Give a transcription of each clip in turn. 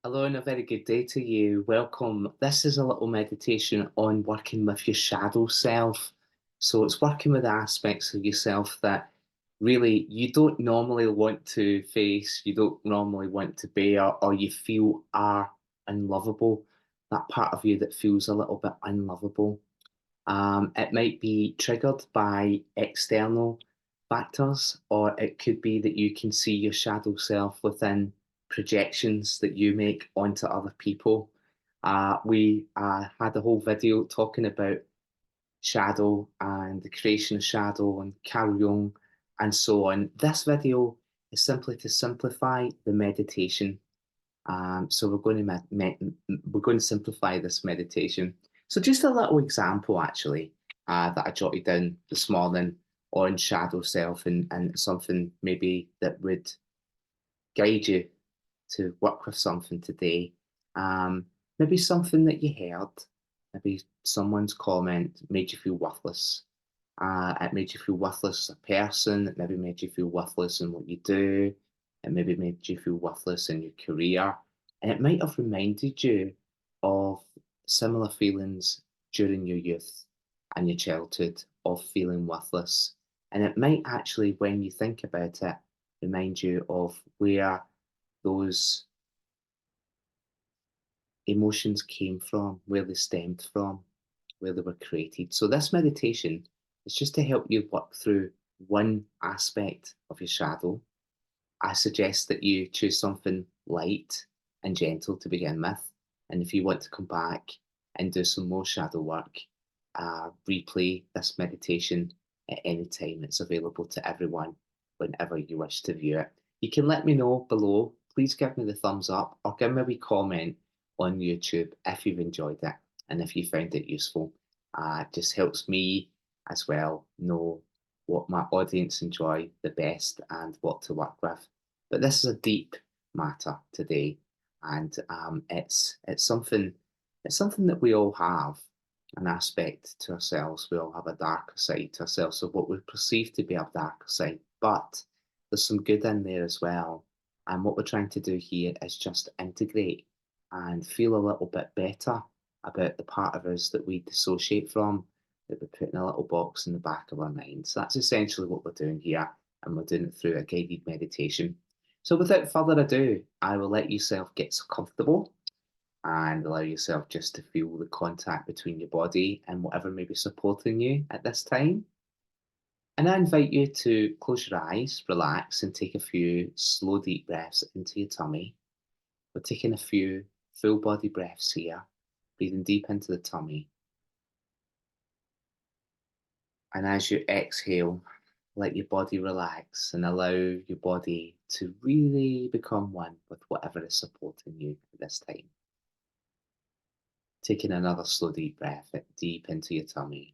Hello and a very good day to you. Welcome. This is a little meditation on working with your shadow self. So it's working with aspects of yourself that really you don't normally want to face, you don't normally want to bear, or you feel are unlovable. That part of you that feels a little bit unlovable. It might be triggered by external factors, or it could be that you can see your shadow self within projections that you make onto other people. We had a whole video talking about shadow and the creation of shadow and Carl Jung and so on. This video is simply to simplify the meditation. So we're going to simplify this meditation. So just a little example, actually, that I jotted down this morning on shadow self and something maybe that would guide you to work with something today. Maybe something that you heard, maybe someone's comment made you feel worthless. It made you feel worthless as a person. It maybe made you feel worthless in what you do. It maybe made you feel worthless in your career. And it might have reminded you of similar feelings during your youth and your childhood of feeling worthless. And it might actually, when you think about it, remind you of where those emotions came from, where they stemmed from, where they were created. So, this meditation is just to help you work through one aspect of your shadow. I suggest that you choose something light and gentle to begin with. And if you want to come back and do some more shadow work, replay this meditation at any time. It's available to everyone whenever you wish to view it. You can let me know below. Please give me the thumbs up or give me a wee comment on YouTube if you've enjoyed it and if you found it useful. It just helps me as well know what my audience enjoy the best and what to work with. But this is a deep matter today, and it's something that we all have an aspect to ourselves. We all have a darker side to ourselves, so what we perceive to be our darker side. But there's some good in there as well. And what we're trying to do here is just integrate and feel a little bit better about the part of us that we dissociate from, that we put in a little box in the back of our mind. So that's essentially what we're doing here, and we're doing it through a guided meditation. So without further ado, I will let yourself get comfortable and allow yourself just to feel the contact between your body and whatever may be supporting you at this time. And I invite you to close your eyes, relax, and take a few slow, deep breaths into your tummy. We're taking a few full body breaths here, breathing deep into the tummy. And as you exhale, let your body relax and allow your body to really become one with whatever is supporting you at this time. Taking another slow, deep breath deep into your tummy.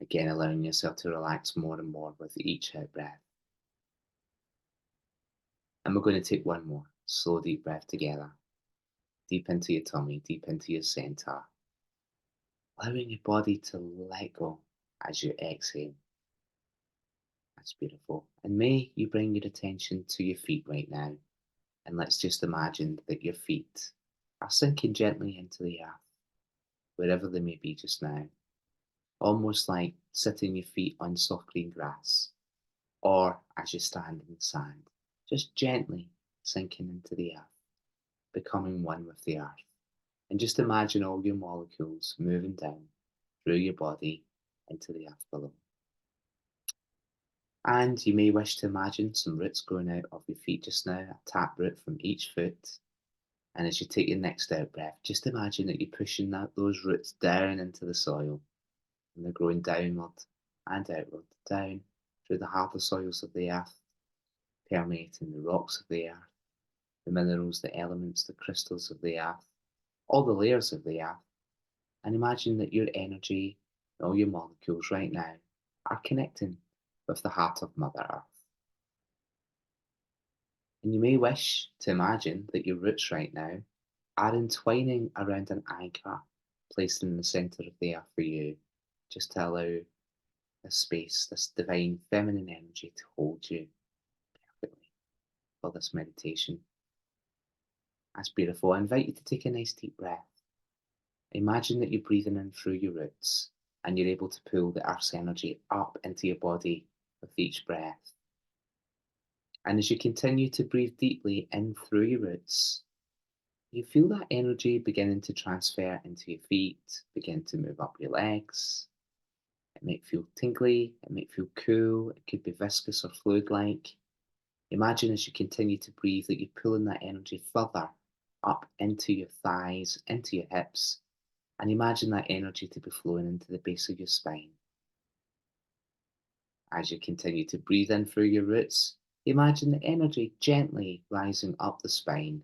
Again, allowing yourself to relax more and more with each out breath. And we're going to take one more slow, deep breath together. Deep into your tummy, deep into your center. Allowing your body to let go as you exhale. That's beautiful. And may you bring your attention to your feet right now. And let's just imagine that your feet are sinking gently into the earth, wherever they may be just now. Almost like sitting your feet on soft green grass, or as you stand in the sand, just gently sinking into the earth, becoming one with the earth. And just imagine all your molecules moving down through your body into the earth below. And you may wish to imagine some roots growing out of your feet just now, a tap root from each foot. And as you take your next out breath, just imagine that you're pushing those roots down into the soil. And they're growing downward and outward, down through the harder soils of the earth, permeating the rocks of the earth, the minerals, the elements, the crystals of the earth, all the layers of the earth. And imagine that your energy and all your molecules right now are connecting with the heart of Mother Earth. And you may wish to imagine that your roots right now are entwining around an anchor placed in the center of the earth for you, just to allow this space, this divine feminine energy to hold you perfectly for this meditation. That's beautiful. I invite you to take a nice deep breath. Imagine that you're breathing in through your roots and you're able to pull the earth's energy up into your body with each breath. And as you continue to breathe deeply in through your roots, you feel that energy beginning to transfer into your feet, begin to move up your legs. It might feel tingly, it might feel cool, it could be viscous or fluid like. Imagine as you continue to breathe that you're pulling that energy further up into your thighs, into your hips, and imagine that energy to be flowing into the base of your spine. As you continue to breathe in through your roots, imagine the energy gently rising up the spine,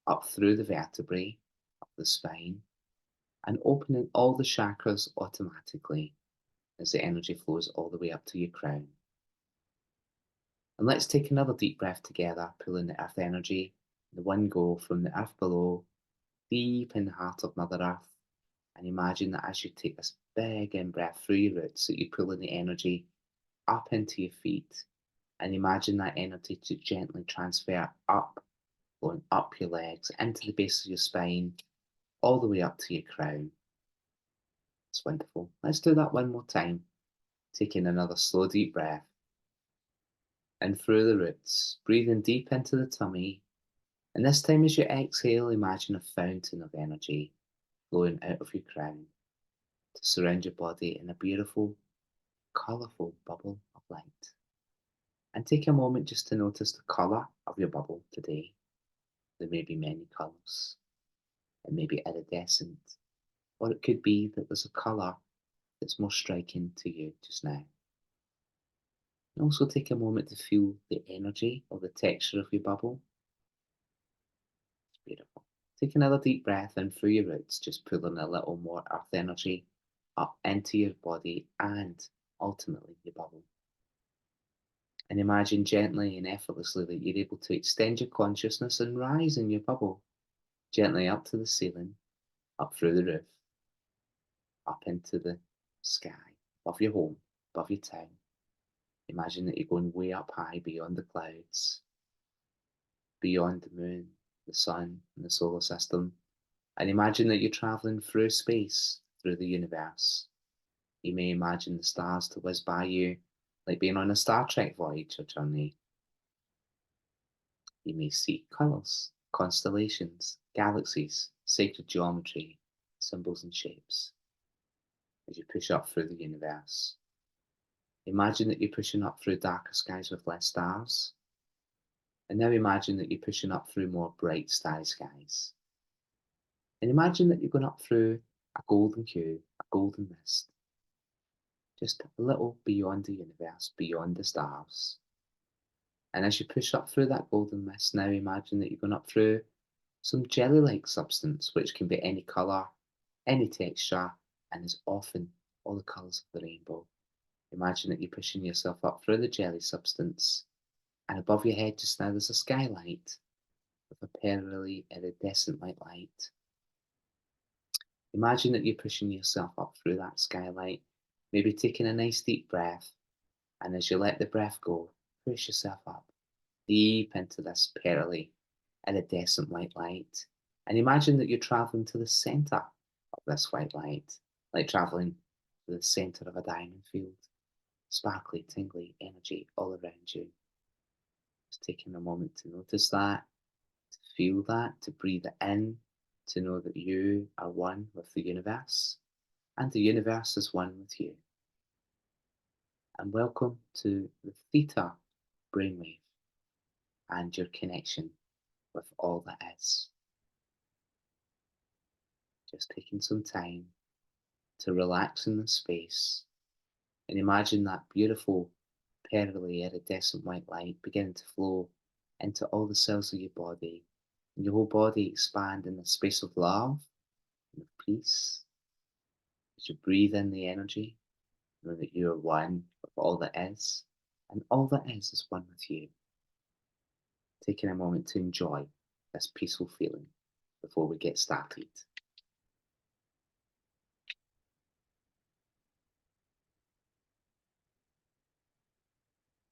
up through the vertebrae, up the spine, and opening all the chakras automatically as the energy flows all the way up to your crown. And let's take another deep breath together, pulling the earth energy, the one go from the earth below, deep in the heart of Mother Earth. And imagine that as you take this big in breath through your roots, that you're pulling the energy up into your feet. And imagine that energy to gently transfer up, going up your legs, into the base of your spine, all the way up to your crown. It's wonderful. Let's do that one more time. Taking another slow, deep breath in through the roots, breathing deep into the tummy. And this time, as you exhale, imagine a fountain of energy flowing out of your crown to surround your body in a beautiful, colourful bubble of light. And take a moment just to notice the colour of your bubble today. There may be many colours. It may be iridescent, or it could be that there's a colour that's more striking to you just now. And also take a moment to feel the energy or the texture of your bubble. It's beautiful. Take another deep breath in through your roots, just pulling a little more earth energy up into your body and ultimately your bubble. And imagine gently and effortlessly that you're able to extend your consciousness and rise in your bubble, gently up to the ceiling, up through the roof, up into the sky, above your home, above your town. Imagine that you're going way up high beyond the clouds, beyond the moon, the sun, and the solar system. And imagine that you're traveling through space, through the universe. You may imagine the stars to whiz by you, like being on a Star Trek voyage or journey. You may see colours, constellations, galaxies, sacred geometry, symbols and shapes as you push up through the universe. Imagine that you're pushing up through darker skies with less stars. And now imagine that you're pushing up through more bright starry skies. And imagine that you're going up through a golden hue, a golden mist, just a little beyond the universe, beyond the stars. And as you push up through that golden mist, now imagine that you're going up through some jelly-like substance, which can be any colour, any texture, and is often all the colours of the rainbow. Imagine that you're pushing yourself up through the jelly substance, and above your head just now there's a skylight with a pearly iridescent white light. Imagine that you're pushing yourself up through that skylight, maybe taking a nice deep breath, and as you let the breath go, push yourself up deep into this pearly iridescent white light. And imagine that you're traveling to the center of this white light, like traveling to the center of a diamond field. Sparkly, tingly energy all around you. Just taking a moment to notice that, to feel that, to breathe it in, to know that you are one with the universe, and the universe is one with you. And welcome to the theta brainwave and your connection with all that is. Just taking some time to relax in the space and imagine that beautiful, pearly, iridescent white light beginning to flow into all the cells of your body, and your whole body expand in the space of love and of peace. As you breathe in the energy, know that you are one with all that is, and all that is one with you. Taking a moment to enjoy this peaceful feeling before we get started.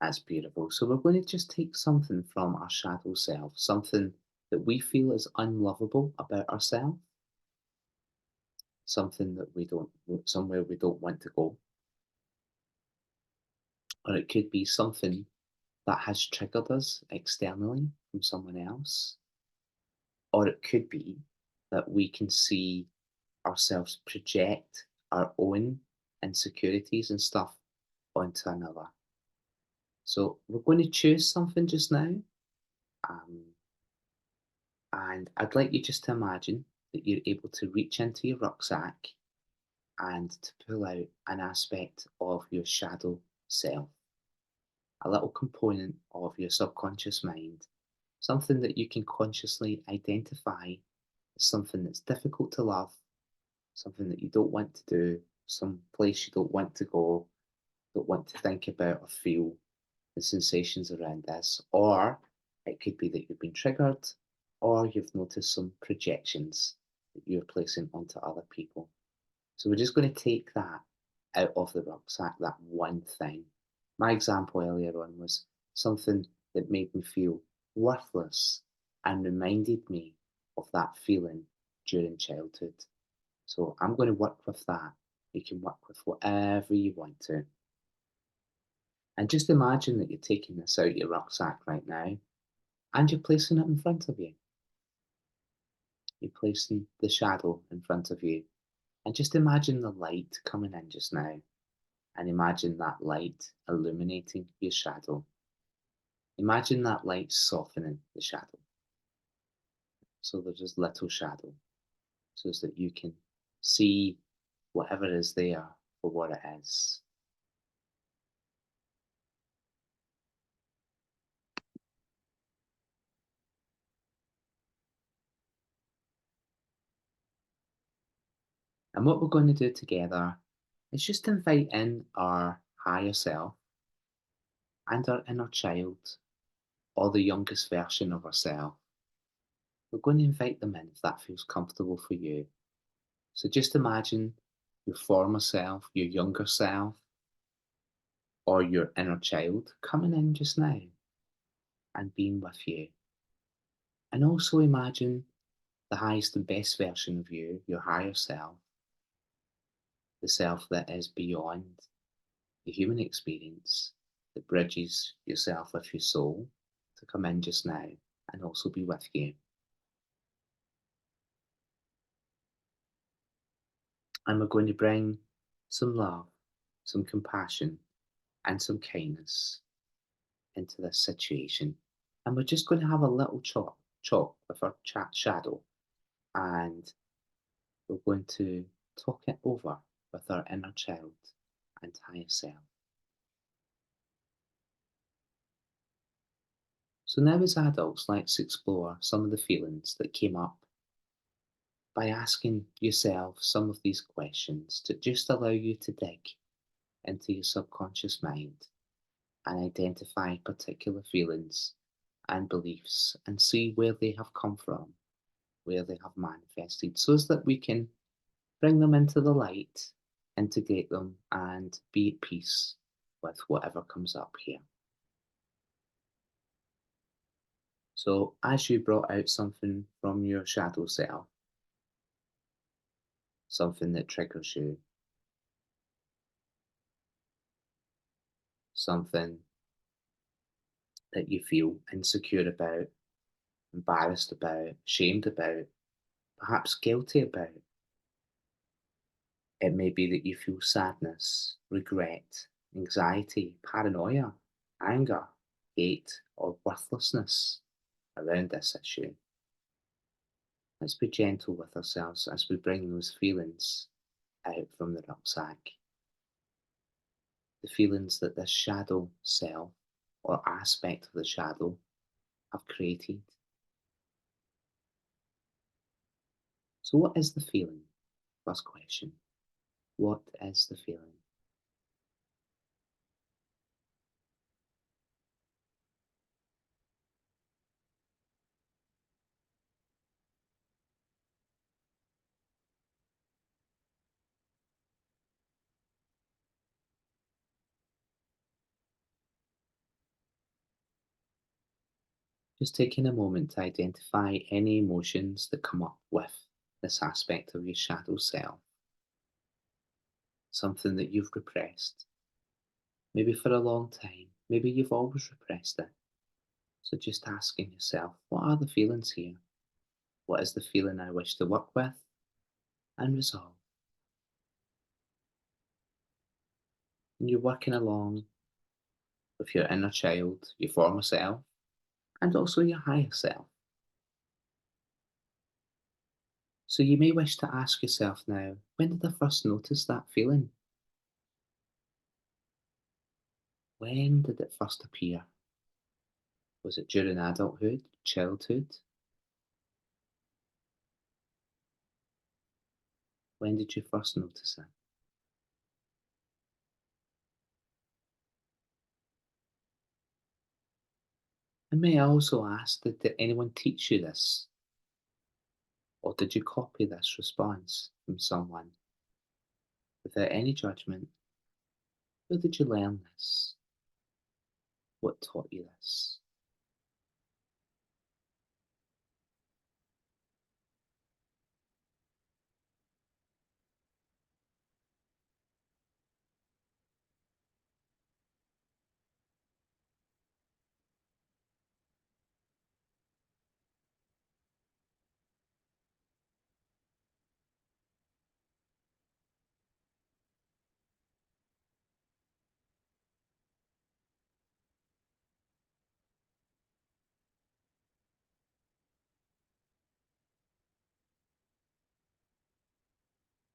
That's beautiful. So we're going to just take something from our shadow self, something that we feel is unlovable about ourselves, something that we don't, somewhere we don't want to go, or it could be something that has triggered us externally from someone else, or it could be that we can see ourselves project our own insecurities and stuff onto another. So we're going to choose something just now, um, and I'd like you just to imagine that you're able to reach into your rucksack and to pull out an aspect of your shadow self, a little component of your subconscious mind, something that you can consciously identify as something that's difficult to love, something that you don't want to do, some place you don't want to go, don't want to think about or feel the sensations around this. Or it could be that you've been triggered, or you've noticed some projections that you're placing onto other people. So we're just going to take that out of the rucksack, that one thing. My example earlier on was something that made me feel worthless and reminded me of that feeling during childhood. So I'm going to work with that. You can work with whatever you want to. And just imagine that you're taking this out your rucksack right now and you're placing it in front of you. You're placing the shadow in front of you. And just imagine the light coming in just now. And imagine that light illuminating your shadow. Imagine that light softening the shadow. So there's this little shadow. So that you can see whatever is there for what it is. And what we're going to do together is just invite in our higher self and our inner child, or the youngest version of ourselves. We're going to invite them in if that feels comfortable for you. So just imagine your former self, your younger self, or your inner child coming in just now and being with you. And also imagine the highest and best version of you, your higher self, the self that is beyond the human experience, that bridges yourself with your soul, to come in just now and also be with you. And we're going to bring some love, some compassion, and some kindness into this situation. And we're just going to have a little chop with our chat shadow, and we're going to talk it over with our inner child and higher self. So now, as adults, let's explore some of the feelings that came up by asking yourself some of these questions to just allow you to dig into your subconscious mind and identify particular feelings and beliefs and see where they have come from, where they have manifested, so as that we can bring them into the light, integrate them, and be at peace with whatever comes up here. So, as you brought out something from your shadow self, something that triggers you, something that you feel insecure about, embarrassed about, shamed about, perhaps guilty about. It may be that you feel sadness, regret, anxiety, paranoia, anger, hate, or worthlessness around this issue. Let's be gentle with ourselves as we bring those feelings out from the rucksack. The feelings that this shadow self or aspect of the shadow have created. So, what is the feeling? First question. What is the feeling? Just taking a moment to identify any emotions that come up with this aspect of your shadow self, something that you've repressed, maybe for a long time, maybe you've always repressed it. So just asking yourself, what are the feelings here? What is the feeling I wish to work with and resolve? And you're working along with your inner child, your former self, and also your higher self. So you may wish to ask yourself now, when did I first notice that feeling? When did it first appear? Was it during adulthood, childhood? When did you first notice it? And may I also ask, did anyone teach you this? Or did you copy this response from someone without any judgment? Where did you learn this? What taught you this?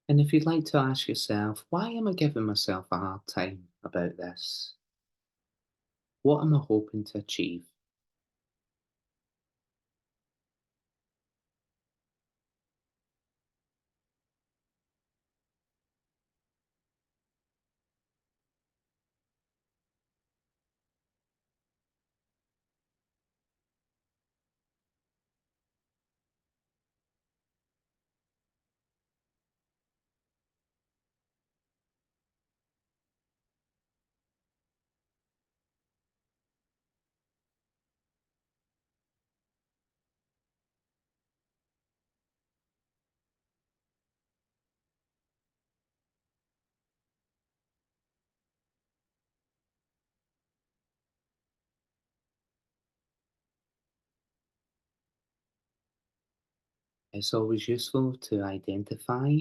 And if you'd like to ask yourself, why am I giving myself a hard time about this? What am I hoping to achieve? It's always useful to identify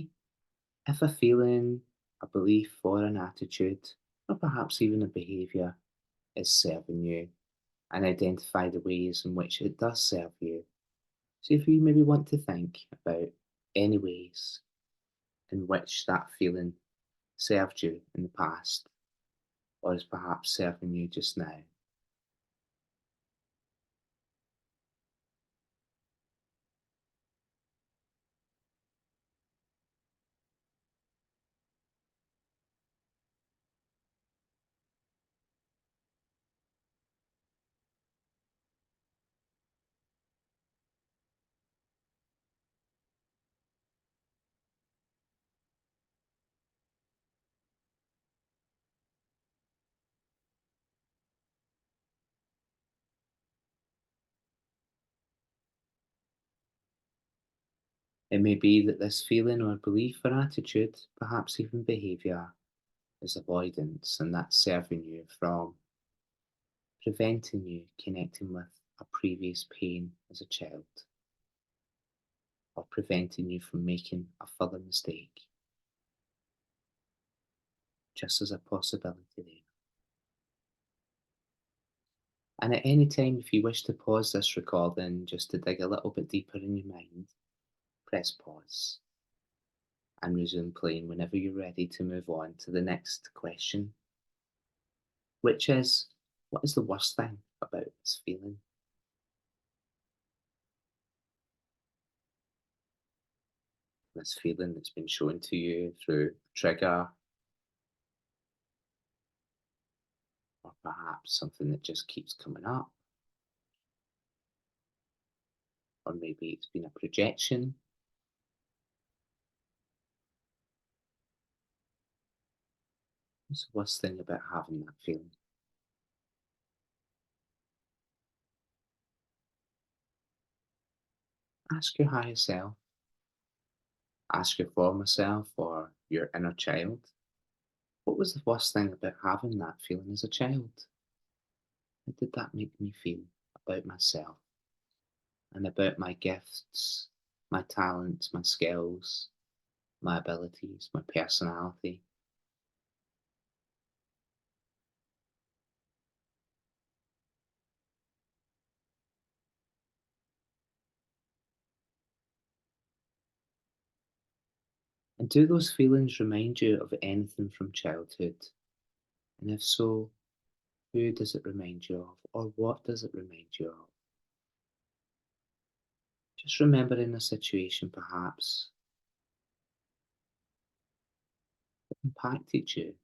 if a feeling, a belief, or an attitude, or perhaps even a behaviour, is serving you, and identify the ways in which it does serve you. So, if you maybe want to think about any ways in which that feeling served you in the past, or is perhaps serving you just now. It may be that this feeling or belief or attitude, perhaps even behaviour, is avoidance, and that's serving you from preventing you connecting with a previous pain as a child, or preventing you from making a further mistake, just as a possibility there. And at any time, if you wish to pause this recording just to dig a little bit deeper in your mind, press pause and resume playing whenever you're ready to move on to the next question, which is, what is the worst thing about this feeling? This feeling that's been shown to you through a trigger, or perhaps something that just keeps coming up, or maybe it's been a projection. What's the worst thing about having that feeling? Ask your higher self, ask your former self or your inner child, what was the worst thing about having that feeling as a child? How did that make me feel about myself and about my gifts, my talents, my skills, my abilities, my personality? And do those feelings remind you of anything from childhood? And if so, who does it remind you of, or what does it remind you of? Just remembering a situation perhaps that impacted you.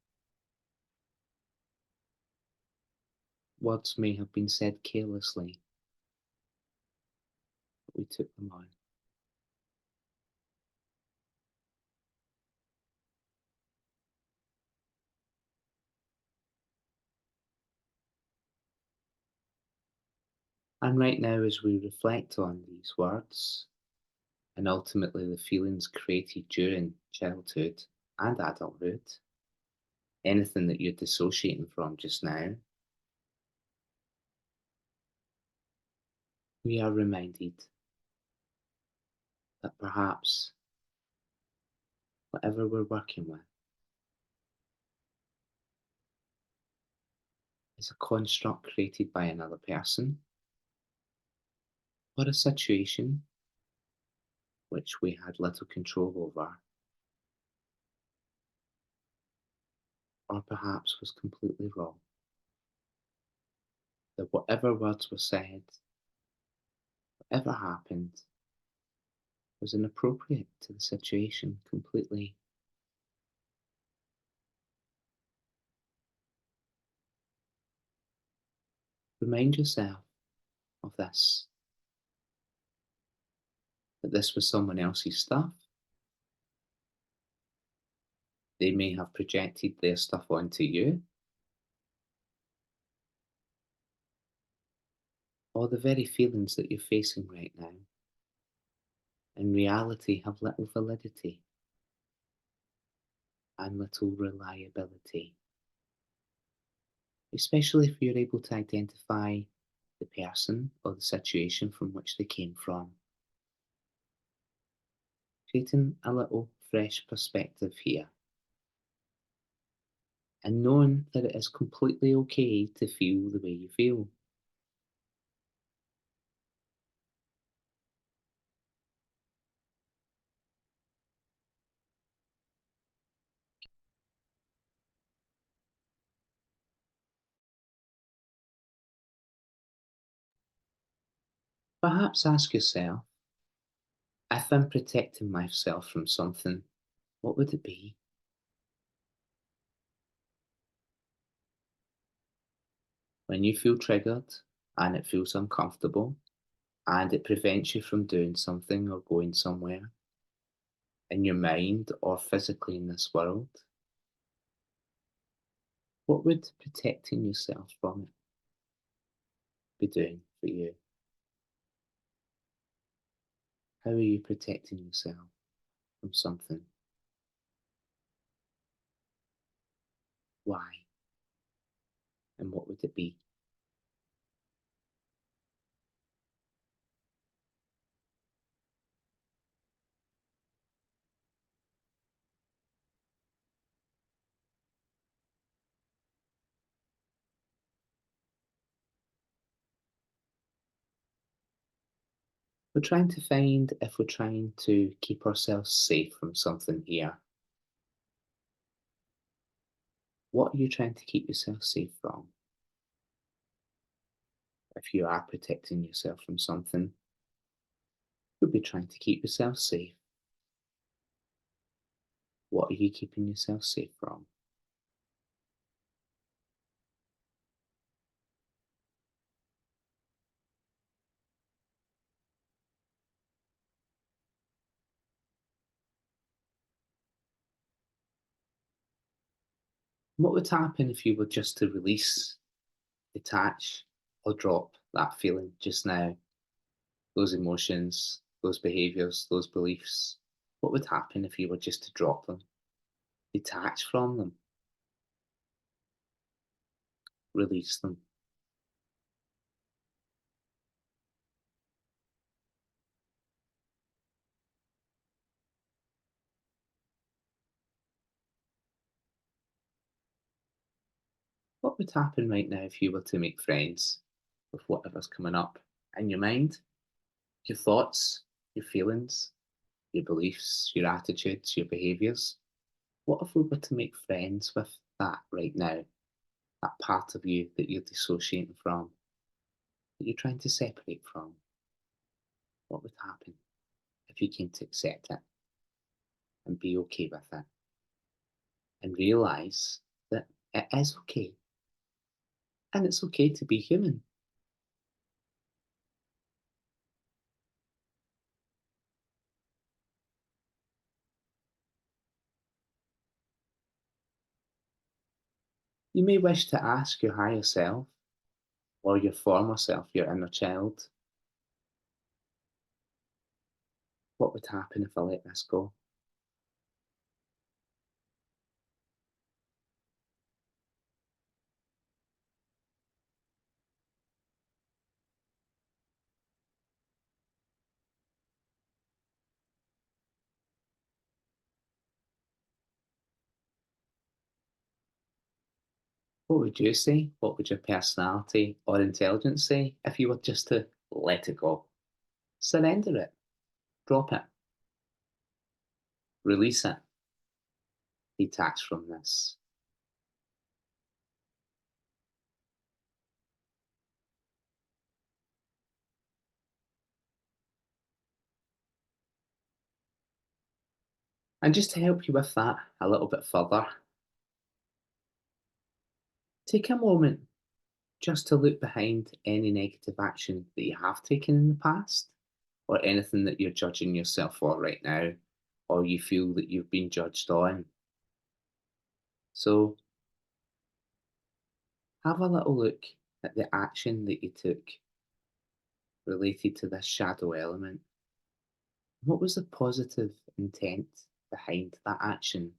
Words may have been said carelessly, but we took them on. And right now, as we reflect on these words and ultimately the feelings created during childhood and adulthood, anything that you're dissociating from just now, we are reminded that perhaps whatever we're working with is a construct created by another person or a situation which we had little control over, or perhaps was completely wrong. That whatever words were said, whatever happened, was inappropriate to the situation completely. Remind yourself of this, that this was someone else's stuff. They may have projected their stuff onto you, or the very feelings that you're facing right now, in reality, have little validity and little reliability, especially if you're able to identify the person or the situation from which they came from. Creating a little fresh perspective here and knowing that it is completely okay to feel the way you feel. Perhaps ask yourself, if I'm protecting myself from something, what would it be? When you feel triggered and it feels uncomfortable and it prevents you from doing something or going somewhere in your mind or physically in this world, what would protecting yourself from it be doing for you? How are you protecting yourself from something? Why? And what would it be? We're trying to find if we're trying to keep ourselves safe from something here. What are you trying to keep yourself safe from? If you are protecting yourself from something, you'll be trying to keep yourself safe. What are you keeping yourself safe from? What would happen if you were just to release, detach, or drop that feeling just now, those emotions? those behaviours, those beliefs, what would happen if you were just to drop them, detach from them, release them? What would happen right now if you were to make friends with whatever's coming up in your mind, your thoughts, your feelings, your beliefs, your attitudes, your behaviours? What if we were to make friends with that right now, that part of you that you're dissociating from, that you're trying to separate from? What would happen if you came to accept it and be okay with it and realise that it is okay and it's okay to be human? You may wish to ask your higher self or your former self, your inner child, what would happen if I let this go? What would you say? What would your personality or intelligence say if you were just to let it go? Surrender it, drop it, release it, detach from this. And just to help you with that a little bit further, take a moment just to look behind any negative action that you have taken in the past or anything that you're judging yourself for right now or you feel that you've been judged on. So have a little look at the action that you took related to this shadow element. What was the positive intent behind that action?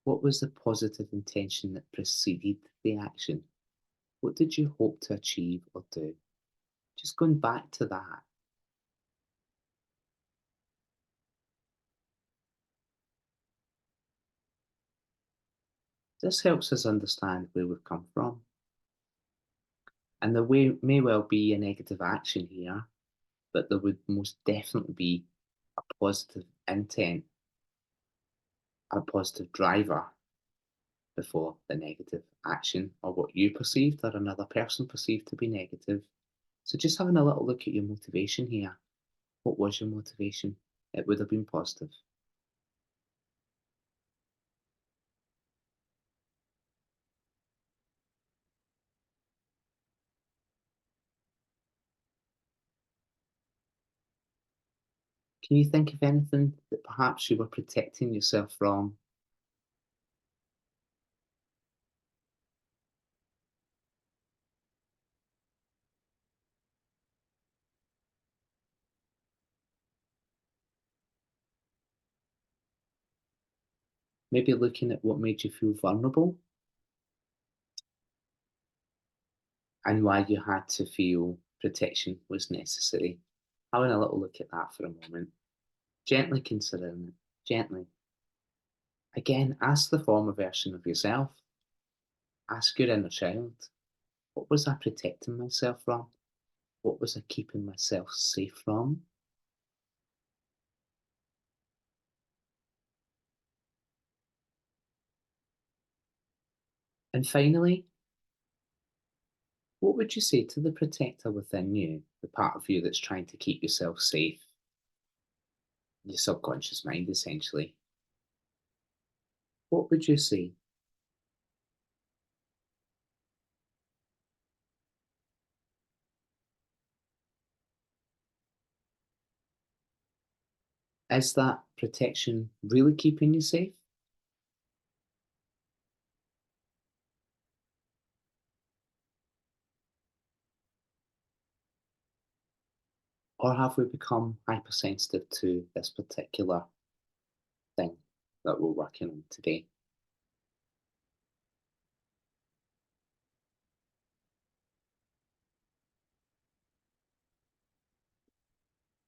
What was the positive intention that preceded the action? What did you hope to achieve or do? Just going back to that. This helps us understand where we've come from. And there may well be a negative action here, but there would most definitely be a positive intent, a positive driver before the negative action or what you perceived or another person perceived to be negative. So just having a little look at your motivation here. What was your motivation? It would have been positive. Can you think of anything that perhaps you were protecting yourself from? Maybe looking at what made you feel vulnerable and why you had to feel protection was necessary. Having a little look at that for a moment, gently considering it, gently. Again, ask the former version of yourself, ask your inner child, what was I protecting myself from? What was I keeping myself safe from? And finally, what would you say to the protector within you, the part of you that's trying to keep yourself safe, your subconscious mind essentially? What would you say? Is that protection really keeping you safe? Or have we become hypersensitive to this particular thing that we're working on today?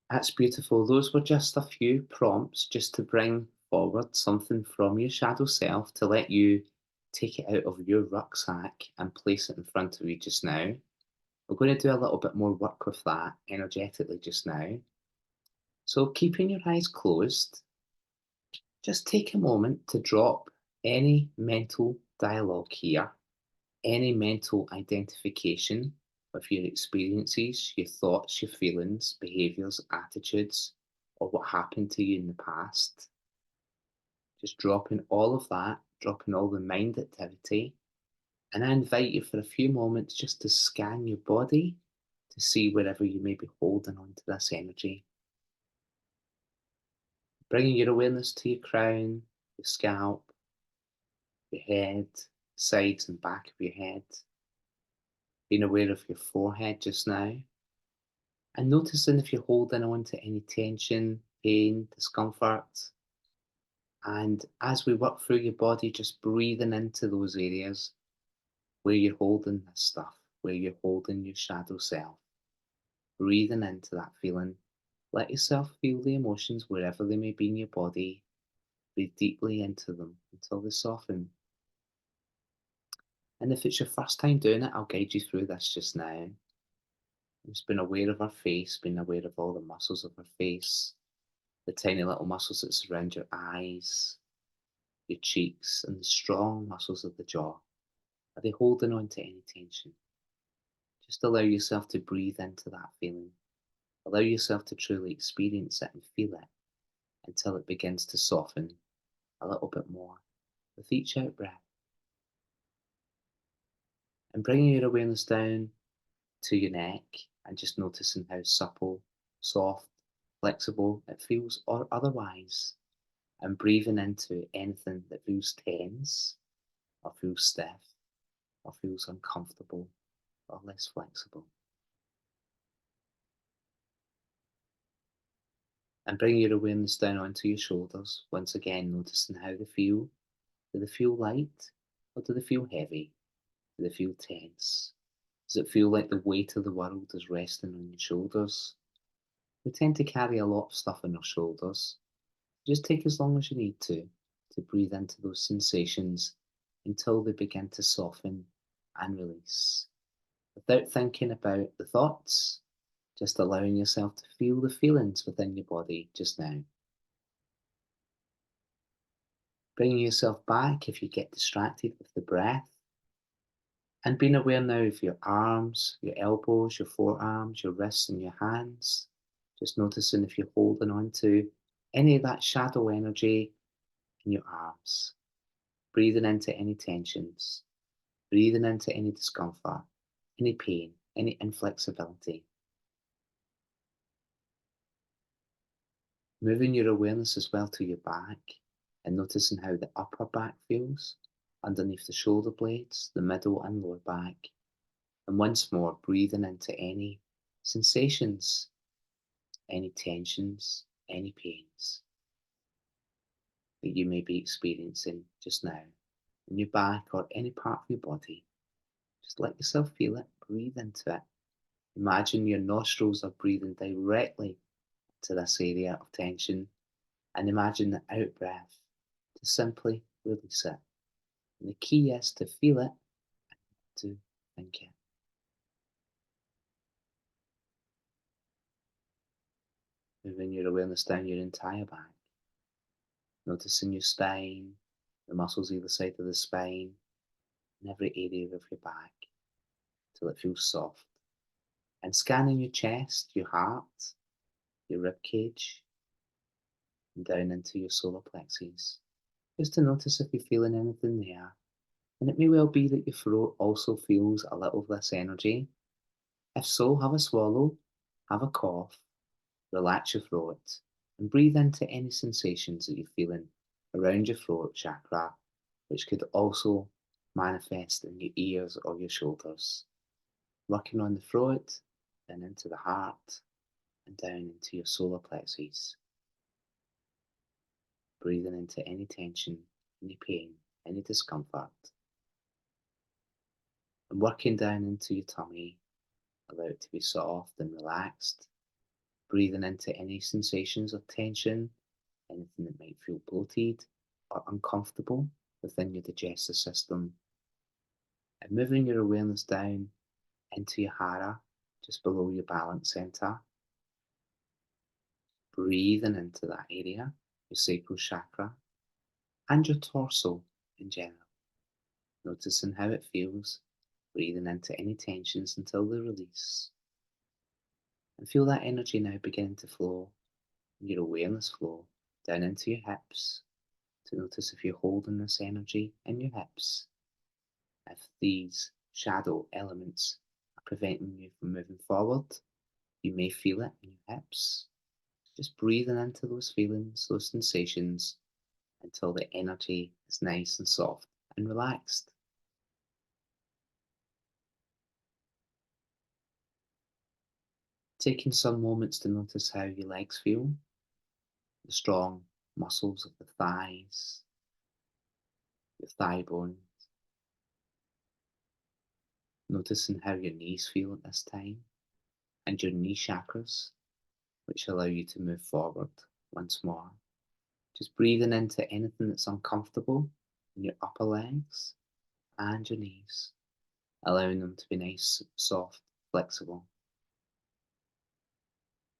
That's beautiful. Those were just a few prompts just to bring forward something from your shadow self to let you take it out of your rucksack and place it in front of you just now. We're going to do a little bit more work with that energetically just now. So, keeping your eyes closed, just take a moment to drop any mental dialogue here, any mental identification of your experiences, your thoughts, your feelings, behaviors, attitudes, or what happened to you in the past. Just dropping all of that, dropping all the mind activity. And I invite you for a few moments just to scan your body to see wherever you may be holding on to this energy. Bringing your awareness to your crown, your scalp, your head, sides and back of your head. Being aware of your forehead just now. And noticing if you're holding on to any tension, pain, discomfort. And as we work through your body, just breathing into those areas where you're holding this stuff, where you're holding your shadow self. Breathing into that feeling. Let yourself feel the emotions wherever they may be in your body. Breathe deeply into them until they soften. And if it's your first time doing it, I'll guide you through this just now. Just being aware of our face, being aware of all the muscles of our face, the tiny little muscles that surround your eyes, your cheeks, and the strong muscles of the jaw. Are they holding on to any tension? Just allow yourself to breathe into that feeling. Allow yourself to truly experience it and feel it until it begins to soften a little bit more with each out breath. And bringing your awareness down to your neck and just noticing how supple, soft, flexible it feels or otherwise. And breathing into anything that feels tense or feels stiff or feels uncomfortable or less flexible. And bring your awareness down onto your shoulders, once again noticing how they feel. Do they feel light or do they feel heavy? Do they feel tense? Does it feel like the weight of the world is resting on your shoulders? We tend to carry a lot of stuff on our shoulders. Just take as long as you need to breathe into those sensations until they begin to soften and release. Without thinking about the thoughts, just allowing yourself to feel the feelings within your body just now. Bringing yourself back if you get distracted with the breath, and being aware now of your arms, your elbows, your forearms, your wrists, and your hands. Just noticing if you're holding on to any of that shadow energy in your arms. Breathing into any tensions, breathing into any discomfort, any pain, any inflexibility. Moving your awareness as well to your back and noticing how the upper back feels underneath the shoulder blades, the middle and lower back. And once more, breathing into any sensations, any tensions, any pains that you may be experiencing just now in your back or any part of your body. Just let yourself feel it, breathe into it. Imagine your nostrils are breathing directly to this area of tension, and imagine the out breath to simply release it. And the key is to feel it, to think it. Moving your awareness down your entire back, noticing your spine, the muscles either side of the spine, and every area of your back till it feels soft. And scanning your chest, your heart, your rib cage, and down into your solar plexus, just to notice if you're feeling anything there. And it may well be that your throat also feels a little of this energy. If so, have a swallow, have a cough, relax your throat, and breathe into any sensations that you're feeling around your throat chakra, which could also manifest in your ears or your shoulders. Working on the throat, then into the heart, and down into your solar plexus, breathing into any tension, any pain, any discomfort, and working down into your tummy, allow it to be soft and relaxed, breathing into any sensations of tension, anything that might feel bloated or uncomfortable within your digestive system, and moving your awareness down into your hara, just below your balance center, breathing into that area, your sacral chakra, and your torso in general, noticing how it feels, breathing into any tensions until they release. And feel that energy now beginning to flow, your awareness flow down into your hips, to notice if you're holding this energy in your hips, if these shadow elements are preventing you from moving forward. You may feel it in your hips. Just breathing into those feelings, those sensations, until the energy is nice and soft and relaxed. Taking some moments to notice how your legs feel, the strong muscles of the thighs, your thigh bone, noticing how your knees feel at this time, and your knee chakras, which allow you to move forward once more. Just breathing into anything that's uncomfortable in your upper legs and your knees, allowing them to be nice, soft, flexible.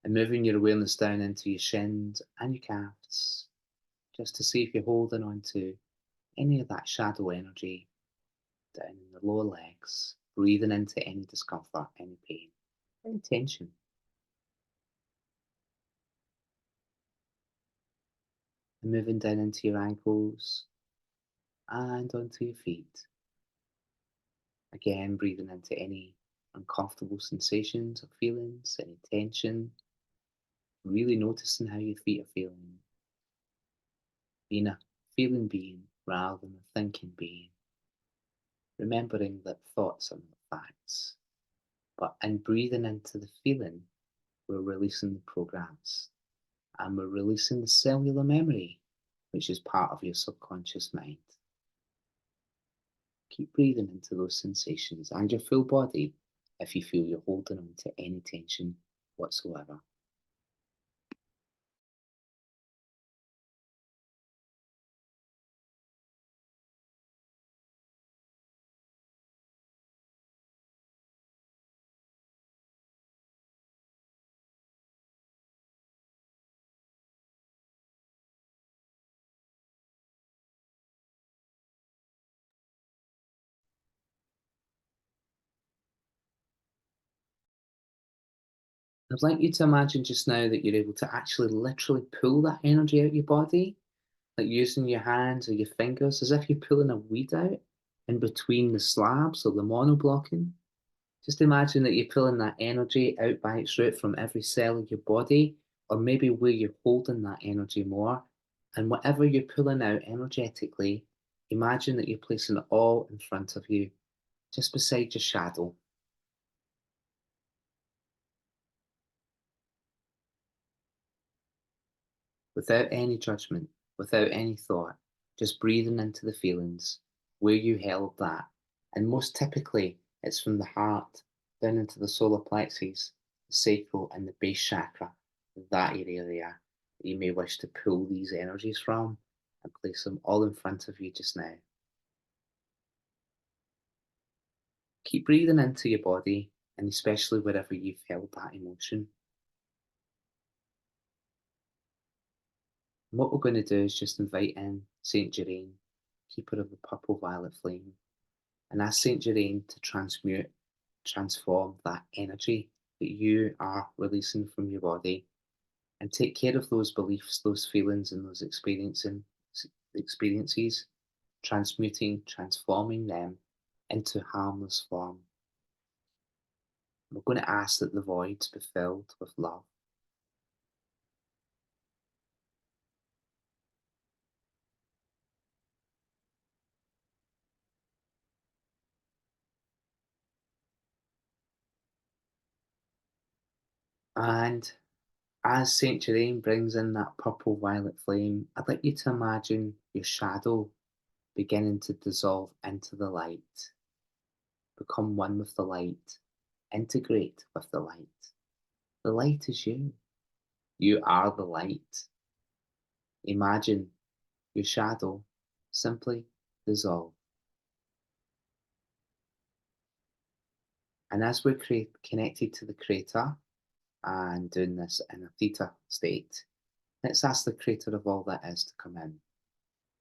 And moving your awareness down into your shins and your calves, just to see if you're holding on to any of that shadow energy down in the lower legs, breathing into any discomfort, any pain, any tension. And moving down into your ankles and onto your feet. Again, breathing into any uncomfortable sensations or feelings, any tension, really noticing how your feet are feeling, being a feeling being rather than a thinking being, remembering that thoughts are not facts, but in breathing into the feeling, we're releasing the programs and we're releasing the cellular memory, which is part of your subconscious mind. Keep breathing into those sensations and your full body if you feel you're holding on to any tension whatsoever. I'd like you to imagine just now that you're able to actually literally pull that energy out of your body, like using your hands or your fingers, as if you're pulling a weed out in between the slabs or the monoblocking. Just imagine that you're pulling that energy out by its root from every cell of your body, or maybe where you're holding that energy more. And whatever you're pulling out energetically, imagine that you're placing it all in front of you, just beside your shadow. Without any judgment, without any thought, just breathing into the feelings where you held that. And most typically, it's from the heart down into the solar plexus, the sacral, and the base chakra, that area there, that you may wish to pull these energies from and place them all in front of you just now. Keep breathing into your body, and especially wherever you've held that emotion. And what we're going to do is just invite in Saint Geraint, keeper of the purple violet flame, and ask Saint Geraint to transmute, transform that energy that you are releasing from your body, and take care of those beliefs, those feelings, and those experiences, transmuting, transforming them into harmless form. We're going to ask that the voids be filled with love. And As Saint Germain brings in that purple violet flame, I'd like you to imagine your shadow beginning to dissolve into the light, become one with the light, integrate with the light. The light is you. You are the light. Imagine your shadow simply dissolve. And as we're connected to the Creator and doing this in a theta state, let's ask the Creator of all that is to come in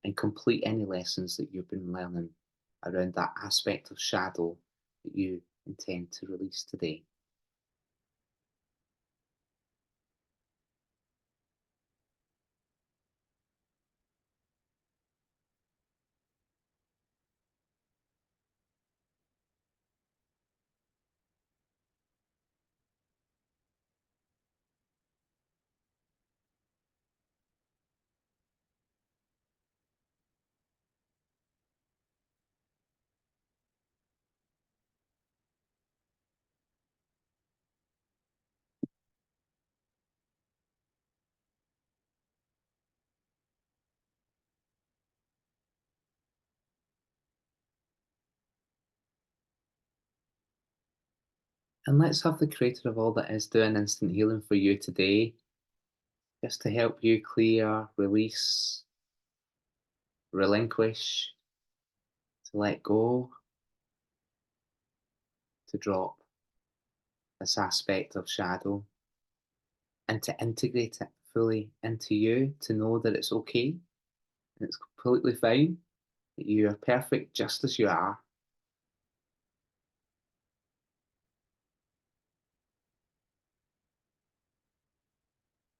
and complete any lessons that you've been learning around that aspect of shadow that you intend to release today. And let's have the Creator of all that is do an instant healing for you today, just to help you clear, release, relinquish, to let go, to drop this aspect of shadow, and to integrate it fully into you, to know that it's okay and it's completely fine, that you are perfect just as you are.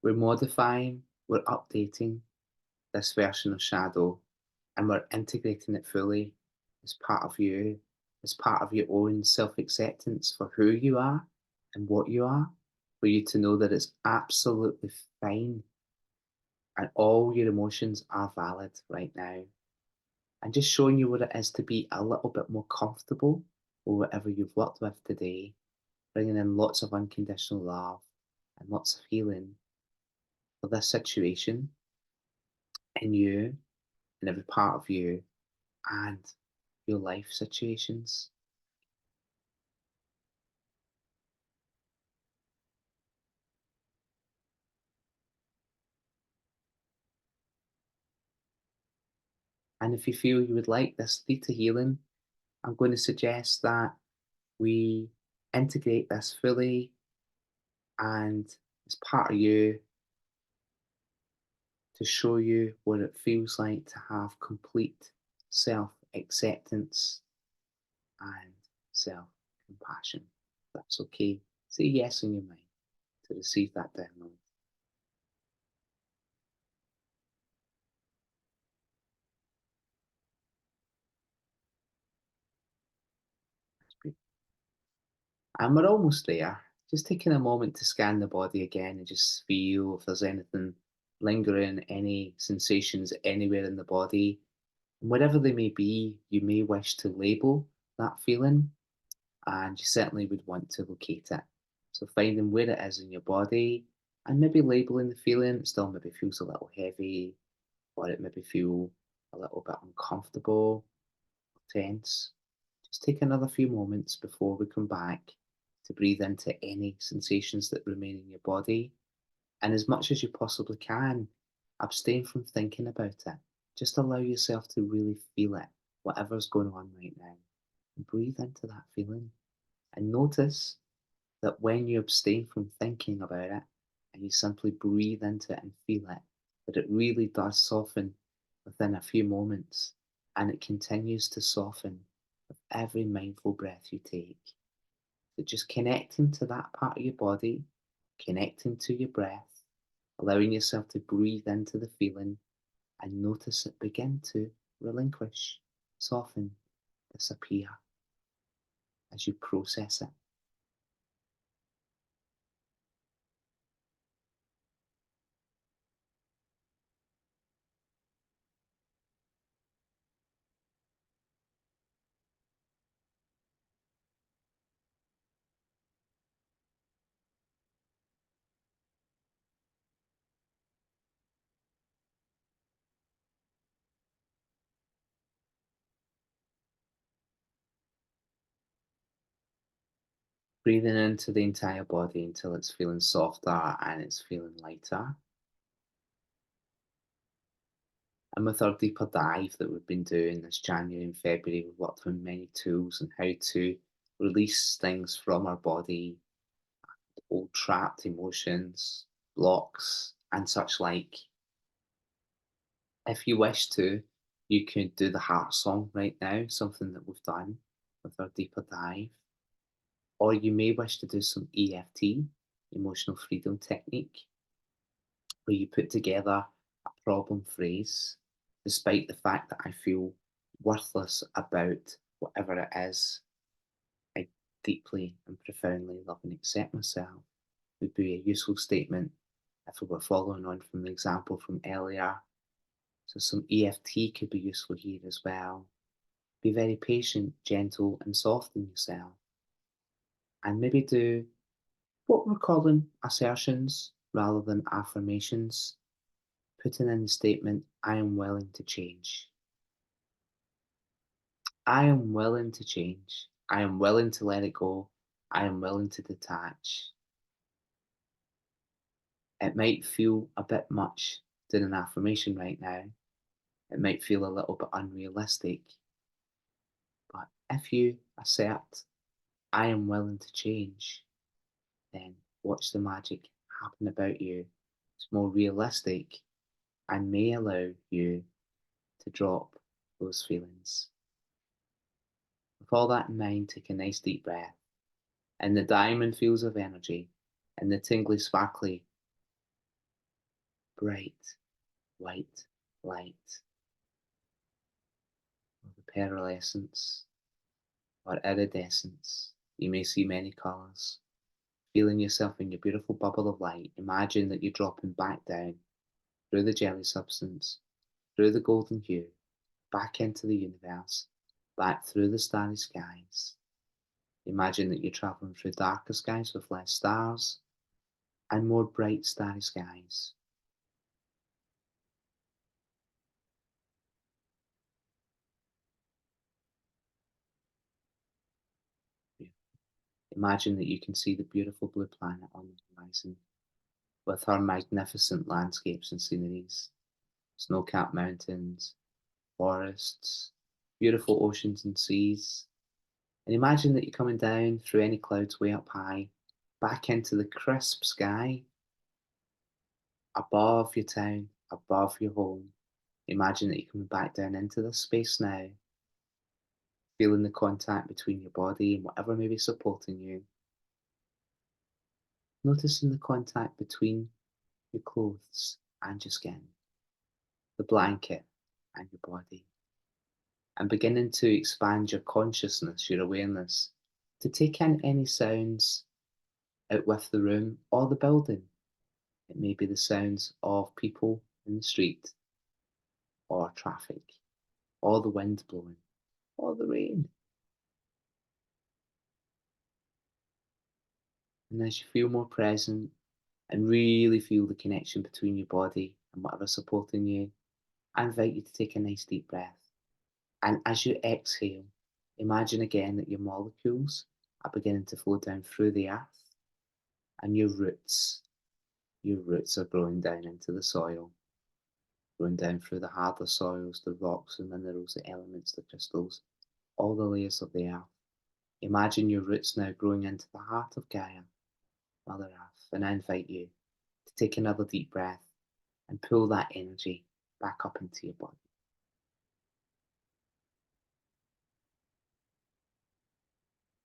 We're modifying, we're updating this version of shadow, and we're integrating it fully as part of you, as part of your own self acceptance for who you are and what you are, for you to know that it's absolutely fine and all your emotions are valid right now. And just showing you what it is to be a little bit more comfortable with whatever you've worked with today, bringing in lots of unconditional love and lots of healing for this situation in you and every part of you and your life situations. And if you feel you would like this theta healing, I'm going to suggest that we integrate this fully and as part of you to show you what it feels like to have complete self acceptance and self compassion. That's okay. Say yes in your mind to receive that download. And we're almost there. Just taking a moment to scan the body again and just feel if there's anything lingering, any sensations anywhere in the body. And whatever they may be, you may wish to label that feeling, and you certainly would want to locate it. So finding where it is in your body and maybe labeling the feeling. It still maybe feels a little heavy, or it maybe feel a little bit uncomfortable, tense. Just take another few moments before we come back to breathe into any sensations that remain in your body. And as much as you possibly can, abstain from thinking about it. Just allow yourself to really feel it, whatever's going on right now. And breathe into that feeling. And notice that when you abstain from thinking about it and you simply breathe into it and feel it, that it really does soften within a few moments and it continues to soften with every mindful breath you take. So just connecting to that part of your body, connecting to your breath, allowing yourself to breathe into the feeling and notice it begin to relinquish, soften, disappear as you process it. Breathing into the entire body until it's feeling softer and it's feeling lighter. And with our deeper dive that we've been doing this January and February, we've worked on many tools on how to release things from our body, old trapped emotions, blocks, and such like. If you wish to, you could do the heart song right now, something that we've done with our deeper dive. Or you may wish to do some EFT, emotional freedom technique, where you put together a problem phrase, despite the fact that I feel worthless about whatever it is. I deeply and profoundly love and accept myself would be a useful statement if we were following on from the example from earlier. So some EFT could be useful here as well. Be very patient, gentle, and soft in yourself. And maybe do what we're calling assertions rather than affirmations. Putting in the statement, I am willing to change. I am willing to change. I am willing to let it go. I am willing to detach. It might feel a bit much doing an affirmation right now. It might feel a little bit unrealistic. But if you assert, I am willing to change, then watch the magic happen about you. It's more realistic and may allow you to drop those feelings. With all that in mind, take a nice deep breath. And the diamond fields of energy, and the tingly, sparkly, bright, white light, or the pearlescence, or iridescence. You may see many colours. Feeling yourself in your beautiful bubble of light, imagine that you're dropping back down through the jelly substance, through the golden hue, back into the universe, back through the starry skies. Imagine that you're travelling through darker skies with less stars and more bright starry skies. Imagine that you can see the beautiful blue planet on the horizon with her magnificent landscapes and sceneries, snow-capped mountains, forests, beautiful oceans and seas. And imagine that you're coming down through any clouds way up high, back into the crisp sky, above your town, above your home. Imagine that you're coming back down into this space now, feeling the contact between your body and whatever may be supporting you. Noticing the contact between your clothes and your skin, the blanket and your body, and beginning to expand your consciousness, your awareness, to take in any sounds out with the room or the building. It may be the sounds of people in the street, or traffic, or the wind blowing, or the rain. And as you feel more present and really feel the connection between your body and whatever's supporting you, I invite you to take a nice deep breath. And as you exhale, imagine again that your molecules are beginning to flow down through the earth and your roots are growing down into the soil, growing down through the harder soils, the rocks, the minerals, the elements, the crystals, all the layers of the earth. Imagine your roots now growing into the heart of Gaia, Mother Earth, and I invite you to take another deep breath and pull that energy back up into your body.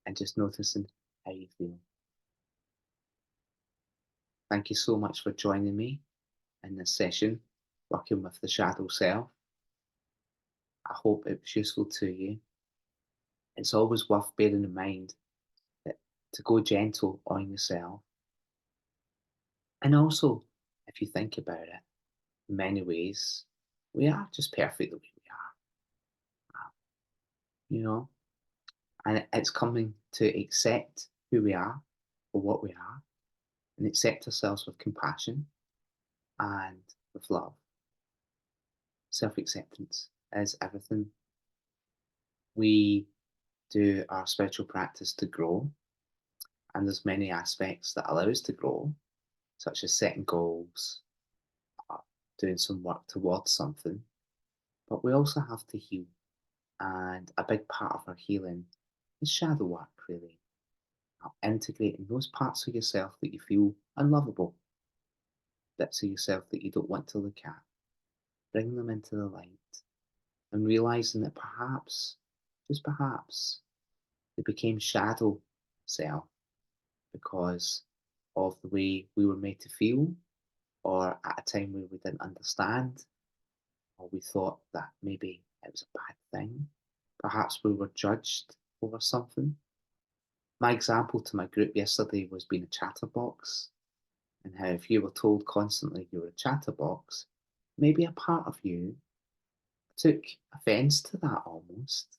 And just noticing how you feel. Thank you so much for joining me in this session, working with the shadow self. I hope it was useful to you. It's always worth bearing in mind that to go gentle on yourself. And also, if you think about it, in many ways, we are just perfect the way we are, you know? And it's coming to accept who we are for what we are and accept ourselves with compassion and with love. Self acceptance is everything. We do our spiritual practice to grow, And there's many aspects that allow us to grow, such as setting goals, uh, doing some work towards something. But we also have to heal. And a big part of our healing is shadow work, really. Integrating those parts of yourself that you feel unlovable, bits of yourself that you don't want to look at, bringing them into the light and realizing that perhaps, just perhaps, they became shadow self because of the way we were made to feel, or at a time where we didn't understand, or we thought that maybe it was a bad thing. Perhaps we were judged over something. My example to my group yesterday was being a chatterbox, and how if you were told constantly you were a chatterbox, maybe a part of you took offence to that almost.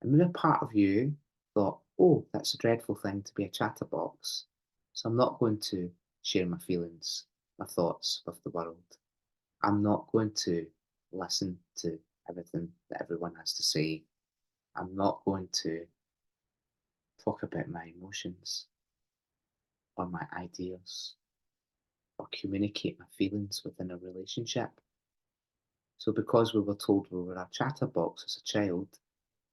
And maybe a part of you thought, oh, that's a dreadful thing to be a chatterbox. So I'm not going to share my feelings, my thoughts with the world. I'm not going to listen to everything that everyone has to say. I'm not going to talk about my emotions or my ideas or communicate my feelings within a relationship. So, because we were told we were a chatterbox as a child,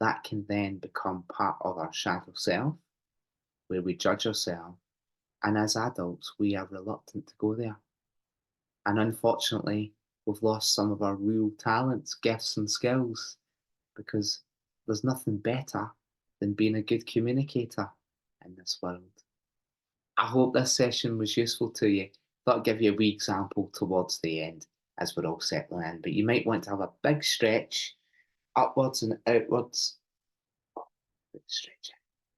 that can then become part of our shadow self, where we judge ourselves. And as adults, we are reluctant to go there. And unfortunately, we've lost some of our real talents, gifts, and skills because there's nothing better than being a good communicator in this world. I hope this session was useful to you. Thought I'd give you a wee example towards the end as we're all settling in. But you might want to have a big stretch upwards and outwards. Stretch it.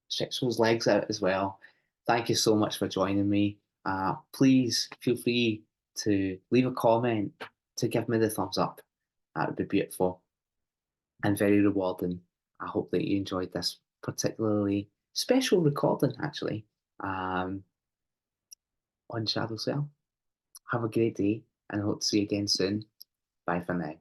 Stretch those legs out as well. Thank you so much for joining me. Please feel free to leave a comment, to give me the thumbs up. That would be beautiful and very rewarding. I hope that you enjoyed this particularly special recording, actually, um, on Shadow Cell. Have a great day and I hope to see you again soon. Bye for now.